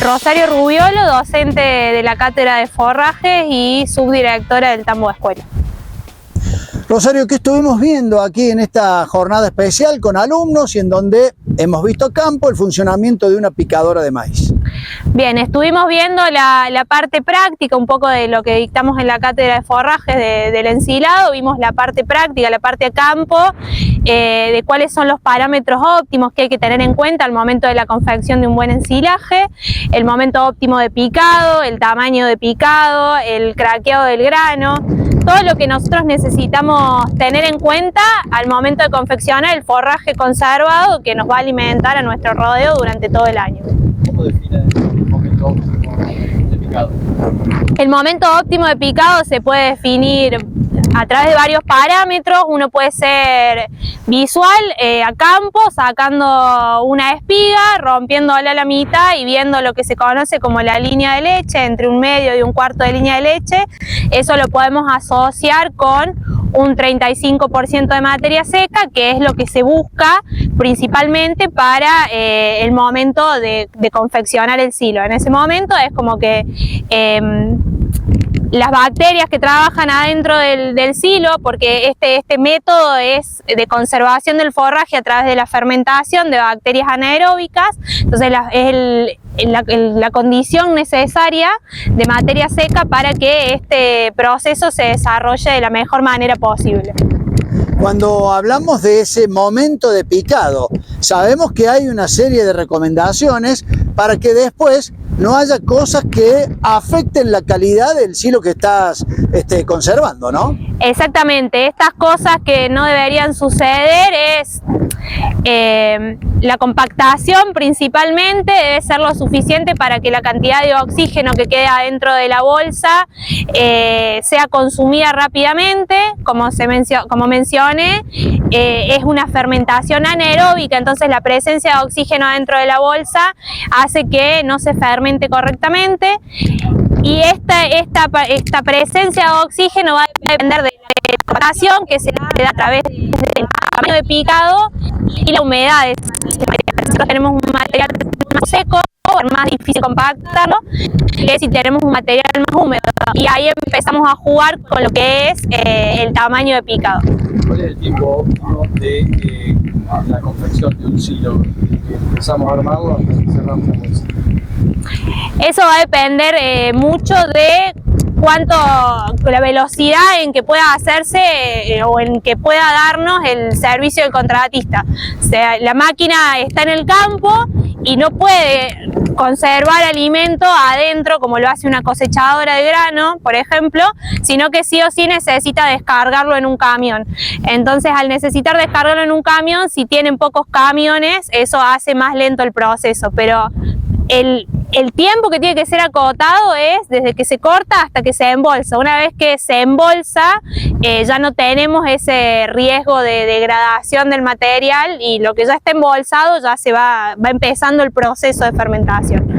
Rosario Rubiolo, docente de la Cátedra de Forrajes y subdirectora del Tambo de Escuela. Rosario, ¿qué estuvimos viendo aquí en esta jornada especial con alumnos y en donde hemos visto a campo el funcionamiento de una picadora de maíz? Bien, estuvimos viendo la parte práctica, un poco de lo que dictamos en la Cátedra de Forrajes del ensilado. Vimos la parte práctica, la parte a campo, de cuáles son los parámetros óptimos que hay que tener en cuenta al momento de la confección de un buen ensilaje, el momento óptimo de picado, el tamaño de picado, el craqueado del grano, todo lo que nosotros necesitamos tener en cuenta al momento de confeccionar el forraje conservado que nos va a alimentar a nuestro rodeo durante todo el año. ¿Cómo define el momento óptimo de picado? El momento óptimo de picado se puede definir a través de varios parámetros. Uno puede ser visual, a campo, sacando una espiga, rompiéndola a la mitad y viendo lo que se conoce como la línea de leche, entre un medio y un cuarto de línea de leche. Eso lo podemos asociar con un 35% de materia seca, que es lo que se busca principalmente para el momento de confeccionar el silo. En ese momento es como que las bacterias que trabajan adentro del silo, porque este método es de conservación del forraje a través de la fermentación de bacterias anaeróbicas, entonces es la condición necesaria de materia seca para que este proceso se desarrolle de la mejor manera posible. Cuando hablamos de ese momento de picado, sabemos que hay una serie de recomendaciones para que después no haya cosas que afecten la calidad del silo que estás conservando, ¿no? Exactamente, estas cosas que no deberían suceder es la compactación principalmente, debe ser lo suficiente para que la cantidad de oxígeno que quede adentro de la bolsa sea consumida rápidamente. Como mencioné, es una fermentación anaeróbica, entonces la presencia de oxígeno adentro de la bolsa hace que no se fermente correctamente, y esta presencia de oxígeno va a depender de la evaporación que se da a través del tamaño de picado y la humedad. Nosotros tenemos un material más seco, es más difícil compactarlo que si tenemos un material más húmedo, y ahí empezamos a jugar con lo que es el tamaño de picado. ¿Cuál es el tiempo óptimo de la confección de un silo? Empezamos a armarlo hasta que cerramos la bolsa. Eso va a depender mucho de la velocidad en que pueda hacerse o en que pueda darnos el servicio del contratista. O sea, la máquina está en el campo y no puede conservar alimento adentro como lo hace una cosechadora de grano, por ejemplo, sino que sí o sí necesita descargarlo en un camión. Entonces, al necesitar descargarlo en un camión, si tienen pocos camiones, eso hace más lento el proceso, pero el tiempo que tiene que ser acotado es desde que se corta hasta que se embolsa. Una vez que se embolsa, ya no tenemos ese riesgo de degradación del material, y lo que ya está embolsado ya se va empezando el proceso de fermentación.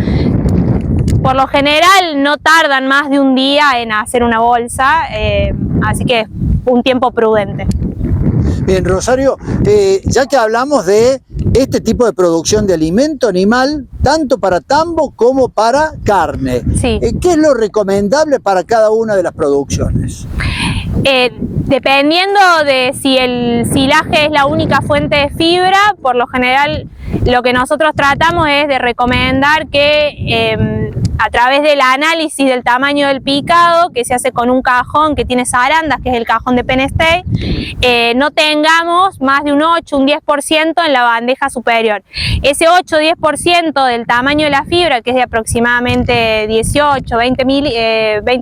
Por lo general no tardan más de un día en hacer una bolsa, así que un tiempo prudente. Bien, Rosario, ya que hablamos de este tipo de producción de alimento animal, tanto para tambo como para carne, sí. ¿Qué es lo recomendable para cada una de las producciones? Dependiendo de si el silaje es la única fuente de fibra, por lo general lo que nosotros tratamos es de recomendar que a través del análisis del tamaño del picado, que se hace con un cajón que tiene zarandas, que es el cajón de Penn State, no tengamos más de un 8, un 10% en la bandeja superior. Ese 8 o 10% del tamaño de la fibra, que es de aproximadamente 18, 20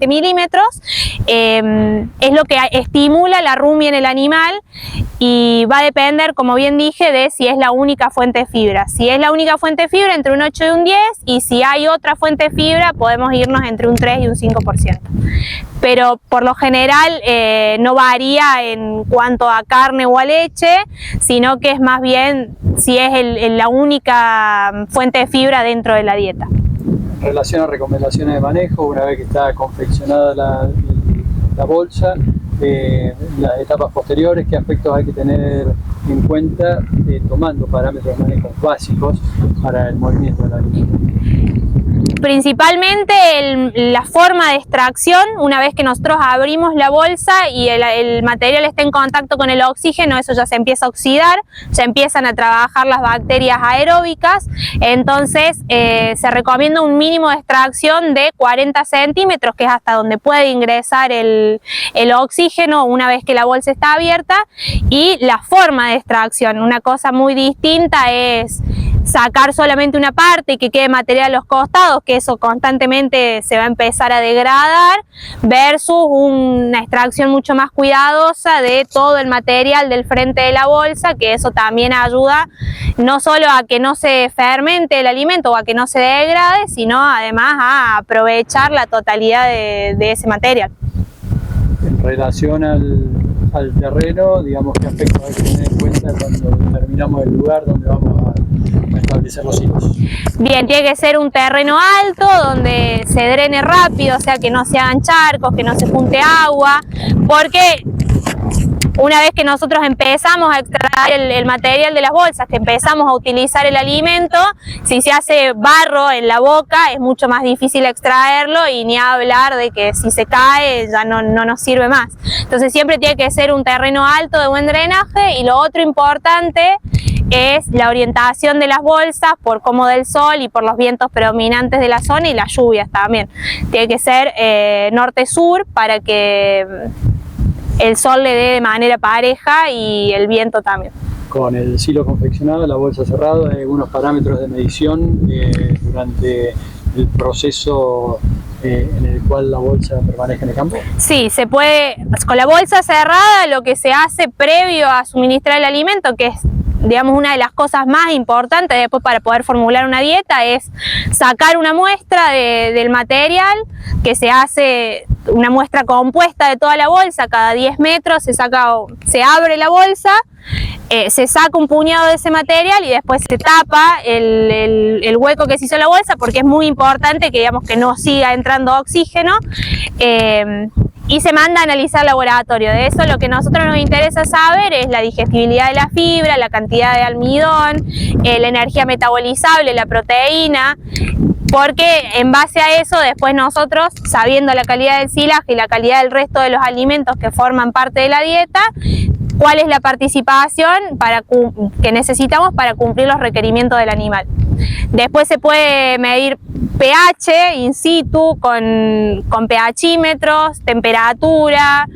milímetros, es lo que estimula la rumia en el animal, y va a depender, como bien dije, de si es la única fuente de fibra. Si es la única fuente de fibra, entre un 8 y un 10, y si hay otra fuente de fibra, podemos irnos entre un 3 y un 5%. Pero por lo general no varía en cuanto a carne o a leche, sino que es más bien si es la única fuente de fibra dentro de la dieta. En relación a recomendaciones de manejo, una vez que está confeccionada la bolsa, las etapas posteriores, ¿qué aspectos hay que tener en cuenta tomando parámetros de manejo básicos para el movimiento del alimento? Principalmente la forma de extracción, una vez que nosotros abrimos la bolsa y el material está en contacto con el oxígeno, eso ya se empieza a oxidar, ya empiezan a trabajar las bacterias aeróbicas, entonces se recomienda un mínimo de extracción de 40 centímetros, que es hasta donde puede ingresar el oxígeno una vez que la bolsa está abierta. Y la forma de extracción, una cosa muy distinta es sacar solamente una parte y que quede material a los costados, que eso constantemente se va a empezar a degradar, versus una extracción mucho más cuidadosa de todo el material del frente de la bolsa, que eso también ayuda no solo a que no se fermente el alimento o a que no se degrade, sino además a aprovechar la totalidad de ese material. En relación al terreno, digamos, ¿qué aspectos hay que tener en cuenta cuando determinamos el lugar donde vamos a establecer los hilos? Bien, tiene que ser un terreno alto donde se drene rápido, o sea que no se hagan charcos, que no se junte agua, porque una vez que nosotros empezamos a extraer el material de las bolsas, que empezamos a utilizar el alimento, si se hace barro en la boca es mucho más difícil extraerlo, y ni hablar de que si se cae ya no nos sirve más. Entonces siempre tiene que ser un terreno alto de buen drenaje. Y lo otro importante es la orientación de las bolsas por cómo del sol y por los vientos predominantes de la zona y las lluvias también. Tiene que ser norte-sur para que el sol le dé de manera pareja y el viento también. Con el silo confeccionado, la bolsa cerrada, hay algunos parámetros de medición durante el proceso en el cual la bolsa permanece en el campo. Sí, se puede, con la bolsa cerrada lo que se hace previo a suministrar el alimento, que es, digamos, una de las cosas más importantes después para poder formular una dieta, es sacar una muestra del material, que se hace una muestra compuesta de toda la bolsa. Cada 10 metros se abre la bolsa, se saca un puñado de ese material y después se tapa el hueco que se hizo en la bolsa, porque es muy importante que, digamos, que no siga entrando oxígeno. Y se manda a analizar al laboratorio. De eso lo que a nosotros nos interesa saber es la digestibilidad de la fibra, la cantidad de almidón, la energía metabolizable, la proteína, porque en base a eso después nosotros, sabiendo la calidad del silaje y la calidad del resto de los alimentos que forman parte de la dieta, cuál es la participación que necesitamos para cumplir los requerimientos del animal. Después se puede medir pH in situ con pHímetros, temperatura.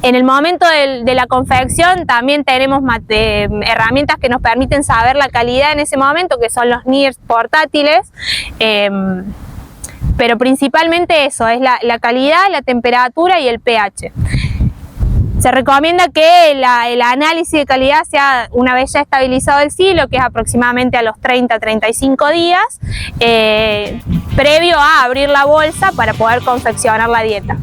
En el momento de la confección también tenemos herramientas que nos permiten saber la calidad en ese momento, que son los NIRS portátiles. Pero principalmente eso, es la calidad, la temperatura y el pH. Se recomienda que el análisis de calidad sea una vez ya estabilizado el silo, que es aproximadamente a los 30-35 días, previo a abrir la bolsa para poder confeccionar la dieta.